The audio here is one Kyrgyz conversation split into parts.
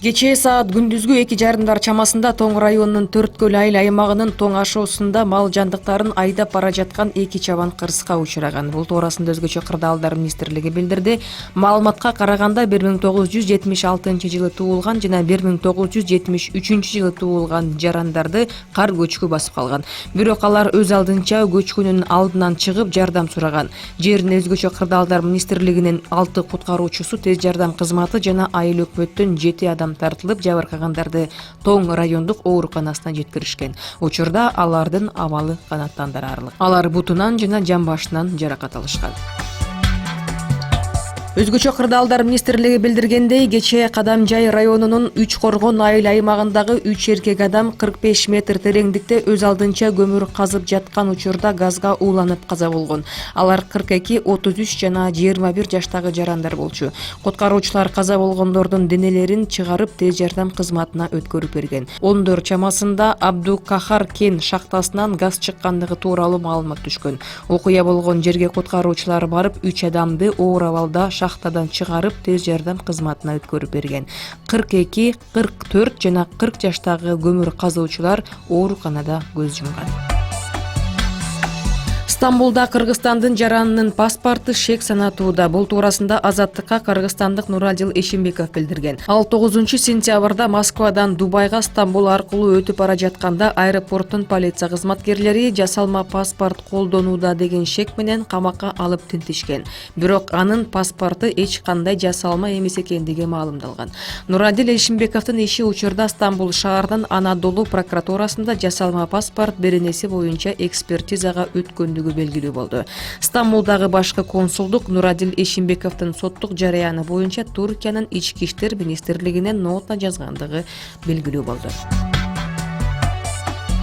Кечээ саат күндүзгү 2:30 чамасында Тоң районунун Төрткөл айыл аймагынын Тоң ашоосунда мал жандыктарын айдап бара жаткан 2 чабан кырсыкка учураган. Бул туурасында өзгөчө кырдаалдар министрлиги билдирди. Маалыматка караганда 1976-жылы туулган жана 1973 жылы туулган жарандарды кар көчкү басып калган. Бирок алар өз алдынча көчкүнүн алдынан чыгып жардам сураган. Жерине өзгөчө кырдаалдар министрлигинин 6 куткаруучусу, тез жардам кызматы жана айыл өкмөттөн 7 адам тартылып, жабыркагандарды Тоң райондук ооруканасына жеткиришкен. Учурда алардын абалы канааттандырарлык. Алар бутунан жана жан башынан жаракат алышкан. Өзгөчө кырдаалдар министрлиги билдиргендей, кечээ Кадамжай районунун 3 коргон айыл аймагындагы 3 эркек адам 45 метр тереңдикте өз алдынча көмүр казып жаткан учурда газга ууланып каза болгон. Алар 42, 33 жана 21 жаштагы жарандар болчу. Куткаруучулар каза болгондордун денелерин чыгарып тез жардам кызматына өткөрүп берген. 14 чамасында Абдукахар кен шахтасынан газ чыккандыгы тууралуу маалымат түшкөн. Окуя болгон жерге куткаруучулар барып, 3 адамды оор абалда шахтадан чыгарып тез жардам кызматына өткөрүп берген. 42, 44 жана 40 жаштагы көмүр казуучулар ооруканада көз жумган. Стамбулда Кыргызстандын жаранынын паспорту шек санатууда. Бул туурасында Азаттыкка кыргызстандык Нурадил Эшимбеков билдирген. Ал 9 сентябрда Москвадан Дубайга Стамбул аркылуу өтүп бара жатканда аэропорттун полиция кызматкерлери жасалма паспорт колдонууда деген шек менен камакка алып тинтишкен. Бирок анын паспорту эч кандай жасалма эмес экендиги маалымдалган. Нурадил Эшимбековдун иши учурда Стамбул шаарынын Анадолу прокуратурасында жасалма паспорт беренеси боюнча экспертизага өткөндүгү белгилүү болду. Стамбулдагы башкы консулдук Нурадил Эшимбековдун соттук жарыяны боюнча Туркиянын ички иштер министрлигине нота жазгандыгы белгилүү болду.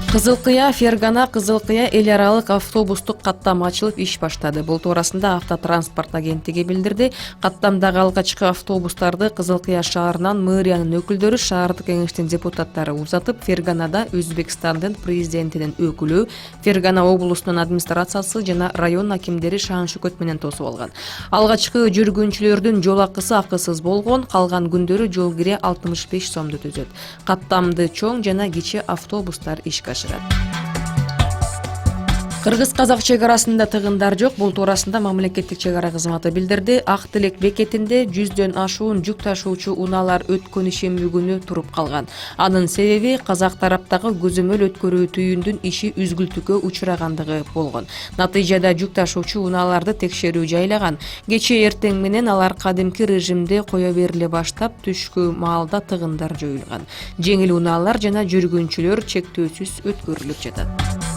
Кызылкыя Фергана Кызылкыя эл аралык автобустук каттам ачылып иш баштады. Бул туурасында Автотранспорт агенттиги билдирди. Каттамдагы алгачкы автобустарды Кызылкыя шаарынан мэриянын өкүлдөрү, шаардык кеңештин депутаттары узатып, Ферганада Өзбекстандын президентинин өкүлү, Фергана облусунун администрациясы жана район акимдери шаан шөкөт менен тосуп алган. Алгачкы жүргүнчүлөрдүн жол акысы акысыз болгон, калган күндөрү жол кире 65 сомду түзөт. Каттамды чоң жана кичи автобустар ишке ашырат. Кыргыз-казак чек арасында тыгындар жок. Бул туурасында мамлекеттик чек ара кызматы билдирди. Ак Тилек бекетинде 100дөн ашуун жүк ташуучу унаалар өткөн ишемби күнү туруп калган. Анын себеби казак тараптагы көзөмөл өткөрүү түйүндүн иши үзгүлтүккө учурагандыгы болгон. Натыйжада жүк ташуучу унааларды текшерүү жайлаган. Кечээ эртең менен алар кадимки режимде кое бериле баштап, түшкү маалда тыгындар жоюлган. Жеңил унаалар жана жүргүнчүлөр чектөөсүз өткөрүлүп жатат.